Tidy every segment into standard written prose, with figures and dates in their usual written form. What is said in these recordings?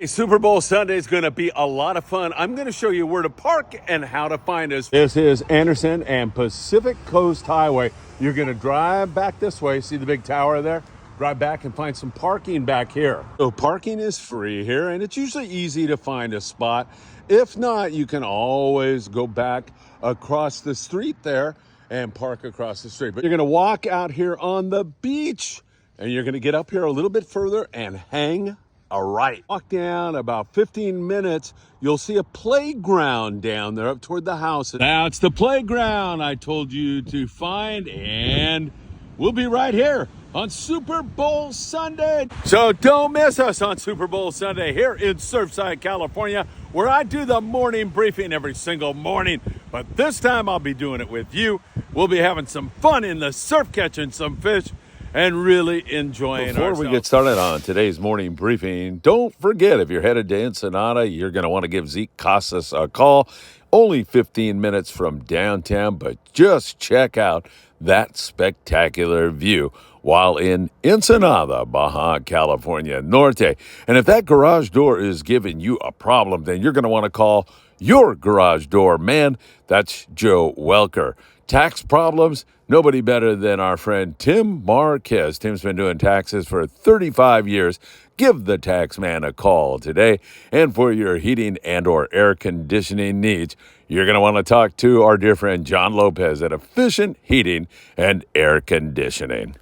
Hey, Super Bowl Sunday is going to be a lot of fun. I'm going to show you where to park and how to find us. This is Anderson and Pacific Coast Highway. You're going to drive back this way. See the big tower there? Drive back and find some parking back here. So parking is free here, and it's usually easy to find a spot. If not, you can always go back across the street there and park across the street. But you're going to walk out here on the beach, and you're going to get up here a little bit further and hang a right. Walk down about 15 minutes, you'll see a playground down there up toward the house. Now it's the playground I told you to find, and we'll be right here on Super Bowl Sunday. So don't miss us on Super Bowl Sunday here in Surfside, California, where I do the morning briefing every single morning. But this time I'll be doing it with you. We'll be having some fun in the surf, catching some fish, and really enjoying ourselves. Before we get started on today's morning briefing, don't forget, if you're headed to Ensenada, you're going to want to give Zeke Casas a call. Only 15 minutes from downtown, but just check out that spectacular view while in Ensenada, Baja, California Norte. And if that garage door is giving you a problem, then you're going to want to call your garage door man. That's Joe Welker. Tax problems? Nobody better than our friend Tim Marquez. Tim's been doing taxes for 35 years. Give the tax man a call today. And for your heating and or air conditioning needs, you're going to want to talk to our dear friend John Lopez at Efficient Heating and Air Conditioning.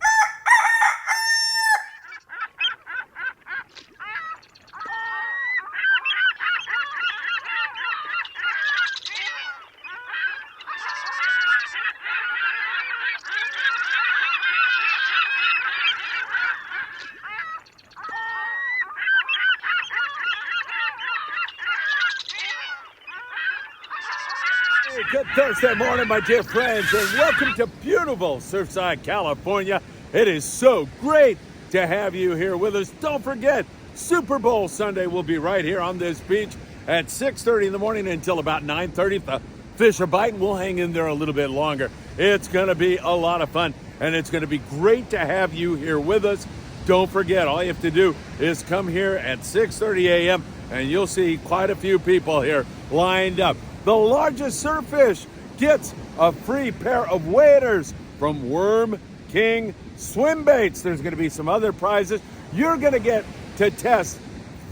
Good Thursday morning, my dear friends, and welcome to beautiful Surfside, California. It is so great to have you here with us. Don't forget, Super Bowl Sunday will be right here on this beach at 6:30 in the morning until about 9:30. If the fish are biting, we'll hang in there a little bit longer. It's going to be a lot of fun, and it's going to be great to have you here with us. Don't forget, all you have to do is come here at 6:30 a.m., and you'll see quite a few people here lined up. The largest surf fish gets a free pair of waders from Worm King Swim Baits. There's going to be some other prizes. You're going to get to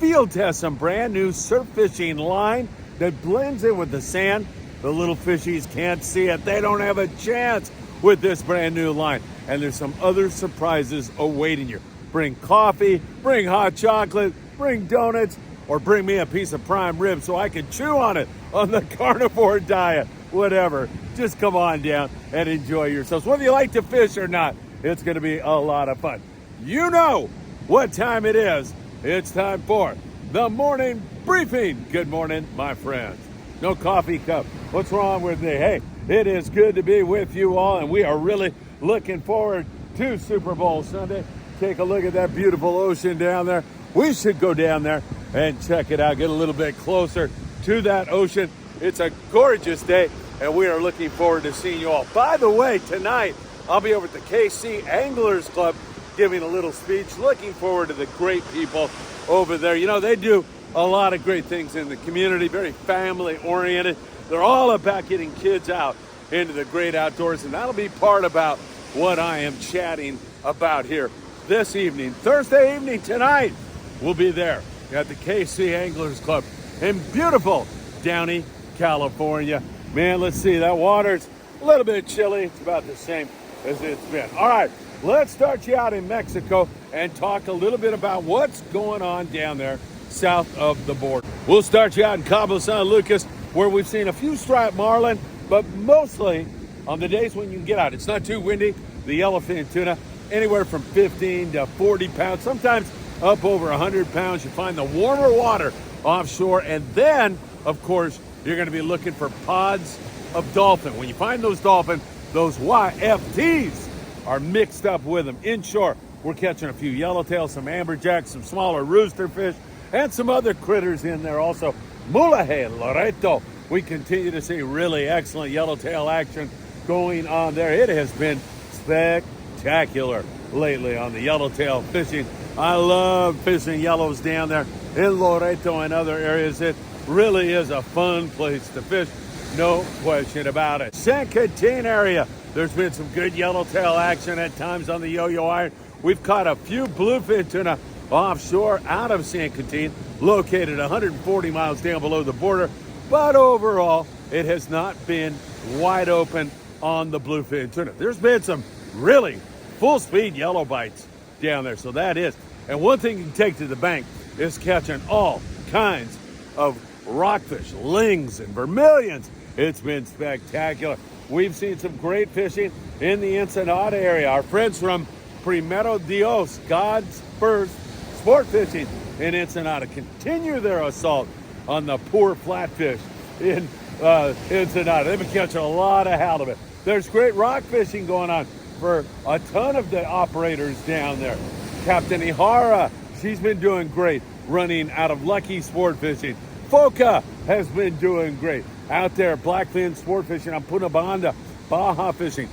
field test some brand new surf fishing line that blends in with the sand. The little fishies can't see it. They don't have a chance with this brand new line. And there's some other surprises awaiting you. Bring coffee, bring hot chocolate, bring donuts, or bring me a piece of prime rib so I can chew on it on the carnivore diet. Whatever. Just come on down and enjoy yourselves. Whether you like to fish or not, it's going to be a lot of fun. You know what time it is. It's time for the morning briefing. Good morning, my friends. No coffee cup. What's wrong with me? Hey, it is good to be with you all, and we are really looking forward to Super Bowl Sunday. Take a look at that beautiful ocean down there. We should go down there and check it out, get a little bit closer to that ocean. It's a gorgeous day, and we are looking forward to seeing you all. By the way, tonight, I'll be over at the KC Anglers Club giving a little speech. Looking forward to the great people over there. You know, they do a lot of great things in the community, very family-oriented. They're all about getting kids out into the great outdoors, and that'll be part about what I am chatting about here this evening. Thursday evening tonight, we'll be there at the KC Anglers Club in beautiful Downey, California. Man, let's see, that water's a little bit chilly. It's about the same as it's been. All right, let's start you out in Mexico and talk a little bit about what's going on down there south of the border. We'll start you out in Cabo San Lucas, where we've seen a few striped marlin, but mostly on the days when you can get out. It's not too windy. The yellowfin tuna, anywhere from 15 to 40 pounds, sometimes up over 100 pounds. You find the warmer water offshore, and then, of course, you're going to be looking for pods of dolphin. When you find those dolphin, those YFTs are mixed up with them. Inshore, we're catching a few yellowtails, some amberjacks, some smaller roosterfish, and some other critters in there also. Mulaje, Loreto, we continue to see really excellent yellowtail action going on there. It has been spectacular lately on the yellowtail fishing. I love fishing yellows down there in Loreto and other areas. It really is a fun place to fish, no question about it. San Quintin area, there's been some good yellowtail action at times on the yo-yo iron. We've caught a few bluefin tuna offshore out of San Quintin, located 140 miles down below the border, but overall, it has not been wide open on the bluefin tuna. There's been some really full-speed yellow bites down there, so that is. And one thing you can take to the bank is catching all kinds of rockfish, lings, and vermilions. It's been spectacular. We've seen some great fishing in the Ensenada area. Our friends from Primero Dios, God's First Sport Fishing in Ensenada, continue their assault on the poor flatfish in Ensenada. They've been catching a lot of halibut. There's great rock fishing going on for a ton of the operators down there. Captain Ihara, she's been doing great running out of Lucky Sport Fishing. Foca has been doing great out there. Blackfin Sport Fishing on Punta Banda, Baja Fishing.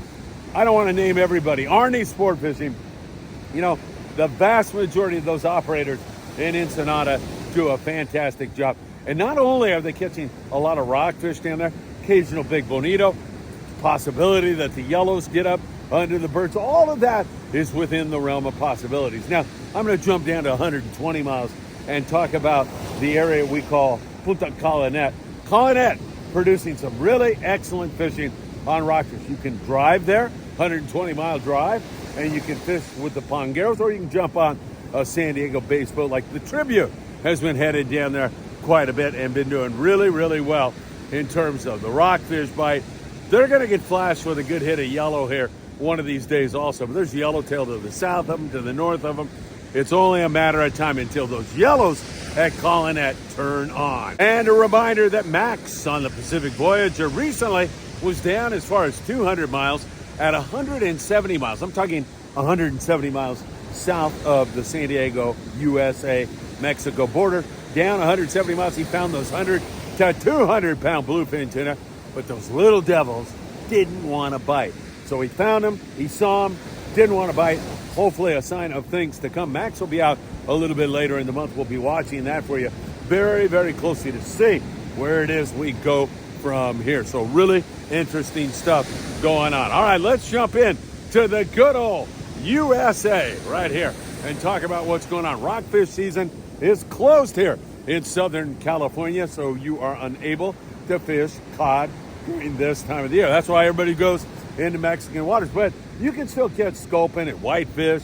I don't want to name everybody. Arnie Sport Fishing. You know, the vast majority of those operators in Ensenada do a fantastic job. And not only are they catching a lot of rockfish down there, occasional big bonito, possibility that the yellows get up under the birds. All of that is within the realm of possibilities. Now, I'm going to jump down to 120 miles and talk about the area we call Punta Catalina. Catalina producing some really excellent fishing on rockfish. You can drive there, 120-mile drive, and you can fish with the pongueros, or you can jump on a San Diego-based boat like the Tribute has been headed down there quite a bit and been doing really, really well in terms of the rockfish bite. They're going to get flashed with a good hit of yellow here one of these days also. But there's yellowtail to the south of them, to the north of them. It's only a matter of time until those yellows at Catalina turn on. And a reminder that Max on the Pacific Voyager recently was down as far as 200 miles at 170 miles. I'm talking 170 miles south of the San Diego, USA, Mexico border. Down 170 miles, he found those 100 to 200 pound bluefin tuna, but those little devils didn't want to bite. So he found them, he saw them, didn't want to bite. Hopefully a sign of things to come. Max will be out a little bit later in the month. We'll be watching that for you very, very closely to see where it is we go from here. So really interesting stuff going on. All right, let's jump in to the good old USA right here and talk about what's going on. Rockfish season is closed here in Southern California, so you are unable to fish cod during this time of the year. That's why everybody goes into Mexican waters, but you can still catch sculpin and whitefish.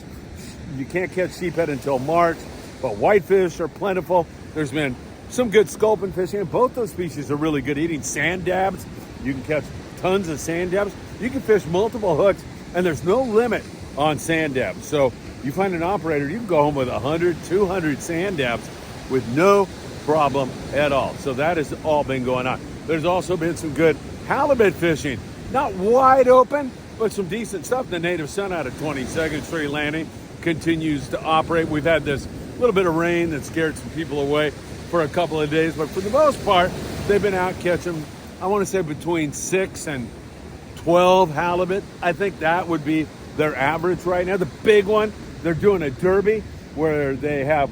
You can't catch sheephead until March, but whitefish are plentiful. There's been some good sculpin fishing, and both those species are really good eating. Sand dabs, you can catch tons of sand dabs. You can fish multiple hooks, and there's no limit on sand dabs. So you find an operator, you can go home with 100, 200 sand dabs with no problem at all. So that has all been going on. There's also been some good halibut fishing. Not wide open, but some decent stuff. The Native Sun out of 22nd Street Landing continues to operate. We've had this little bit of rain that scared some people away for a couple of days, but for the most part, they've been out catching, I want to say between 6 and 12 halibut. I think that would be their average right now. The big one, they're doing a derby where they have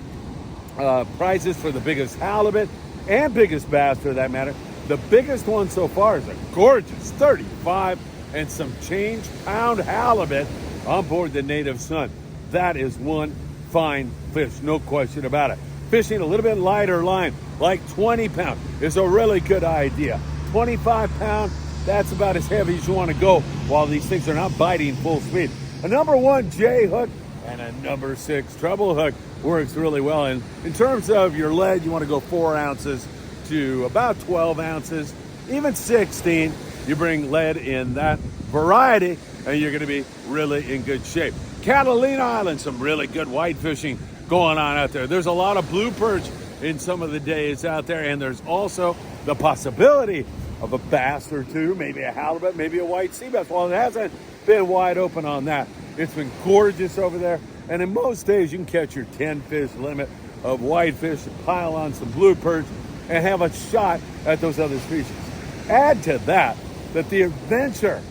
prizes for the biggest halibut and biggest bass for that matter. The biggest one so far is a gorgeous 35 and some change pound halibut on board the Native Sun. That is one fine fish, no question about it. Fishing a little bit lighter line, like 20 pound, is a really good idea. 25 pound, that's about as heavy as you want to go while these things are not biting full speed. A number 1 J hook and a number 6 treble hook works really well. And in terms of your lead, you want to go 4 ounces to about 12 ounces, even 16. You bring lead in that variety, and you're going to be really in good shape. Catalina Island, some really good white fishing going on out there. There's a lot of blue perch in some of the days out there, and there's also the possibility of a bass or two, maybe a halibut, maybe a white sea bass. Well, it hasn't been wide open on that. It's been gorgeous over there, and in most days you can catch your 10 fish limit of whitefish, pile on some blue perch, and have a shot at those other species. Add to that the adventure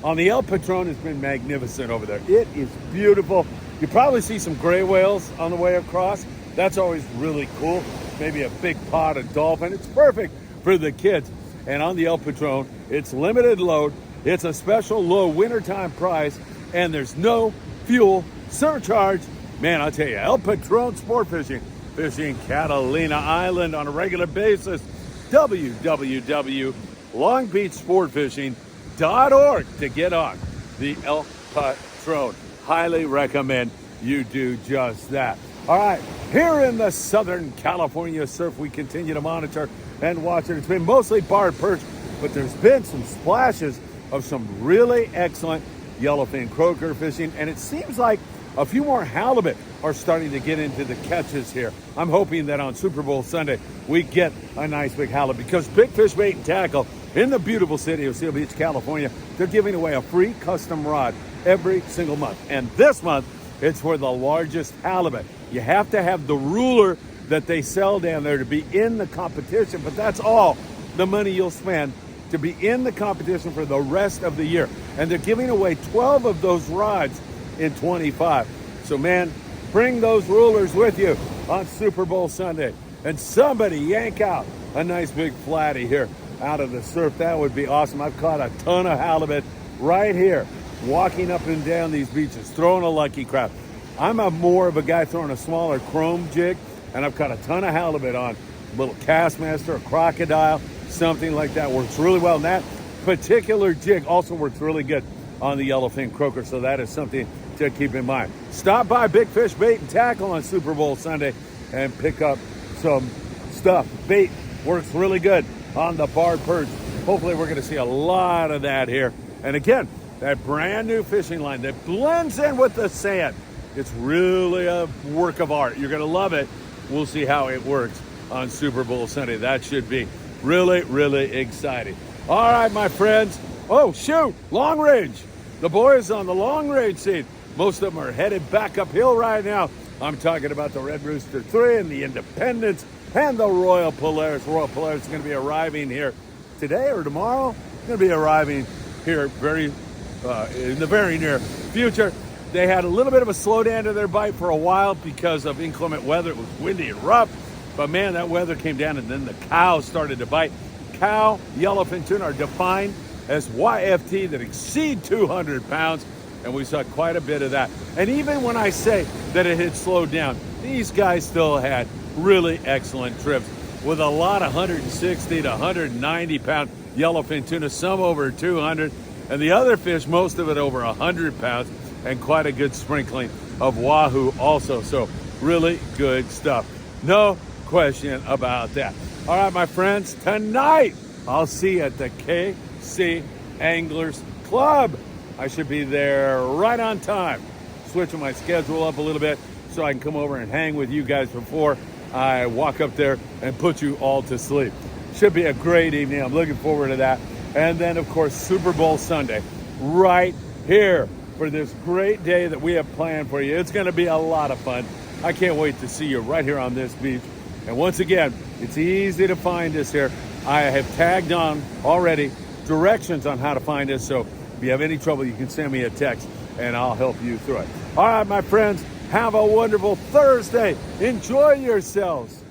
on the El Patron has been magnificent over there. It is beautiful. You probably see some gray whales on the way across. That's always really cool. maybe a big pot of dolphin. It's perfect for the kids. And on the El Patron, it's limited load. It's a special low wintertime price, and there's no fuel surcharge. Man, I'll tell you, El Patron Sport Fishing, fishing Catalina Island on a regular basis. www.longbeachsportfishing.org to get on the El Patron. Highly recommend you do just that. All right, here in the Southern California surf, we continue to monitor and watch it. It's been mostly barred perch, but there's been some splashes of some really excellent yellowfin croaker fishing, and it seems like a few more halibut are starting to get into the catches here. I'm hoping that on Super Bowl Sunday, we get a nice big halibut, because Big Fish Bait and Tackle in the beautiful city of Seal Beach, California, they're giving away a free custom rod every single month. And this month, it's for the largest halibut. You have to have the ruler that they sell down there to be in the competition, but that's all the money you'll spend to be in the competition for the rest of the year. And they're giving away 12 of those rods in 25. So man, bring those rulers with you on Super Bowl Sunday, and somebody yank out a nice big flatty here out of the surf. That would be awesome. I've caught a ton of halibut right here, walking up and down these beaches, throwing a lucky crab. I'm more of a guy throwing a smaller chrome jig, and I've caught a ton of halibut on a little Castmaster, a crocodile, something like that. Works really well. And that particular jig also works really good on the yellowfin croaker, so that is something to keep in mind. Stop by Big Fish Bait and Tackle on Super Bowl Sunday and pick up some stuff. Bait works really good on the barred perch. Hopefully we're going to see a lot of that here. And again, that brand new fishing line that blends in with the sand. It's really a work of art. You're going to love it. We'll see how it works on Super Bowl Sunday. That should be really, really exciting. All right, my friends. Oh, shoot, long range. The boys on the long range scene. Most of them are headed back uphill right now. I'm talking about the Red Rooster 3 and the Independence and the Royal Polaris. Royal Polaris is going to be arriving here today or tomorrow. It's going to be arriving here in the very near future. They had a little bit of a slowdown to their bite for a while because of inclement weather. It was windy and rough, but man, that weather came down, and then the cows started to bite. Cow yellowfin tuna are defined as YFT that exceed 200 pounds, and we saw quite a bit of that. And even when I say that it had slowed down, these guys still had really excellent trips with a lot of 160 to 190 pound yellowfin tuna, some over 200, and the other fish, most of it over 100 pounds, and quite a good sprinkling of wahoo also. So really good stuff. No question about that. All right, my friends, tonight I'll see you at the KC Anglers Club. I should be there right on time. Switching my schedule up a little bit so I can come over and hang with you guys before I walk up there and put you all to sleep. Should be a great evening. I'm looking forward to that. And then, of course, Super Bowl Sunday right here for this great day that we have planned for you. It's going to be a lot of fun. I can't wait to see you right here on this beach. And once again, it's easy to find us here. I have tagged on already directions on how to find us. So if you have any trouble, you can send me a text and I'll help you through it. All right, my friends, have a wonderful Thursday. Enjoy yourselves.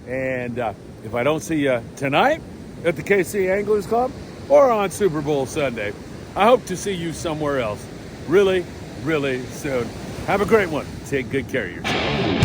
And if I don't see you tonight at the KC Anglers Club or on Super Bowl Sunday, I hope to see you somewhere else really, really soon. Have a great one. Take good care of yourself.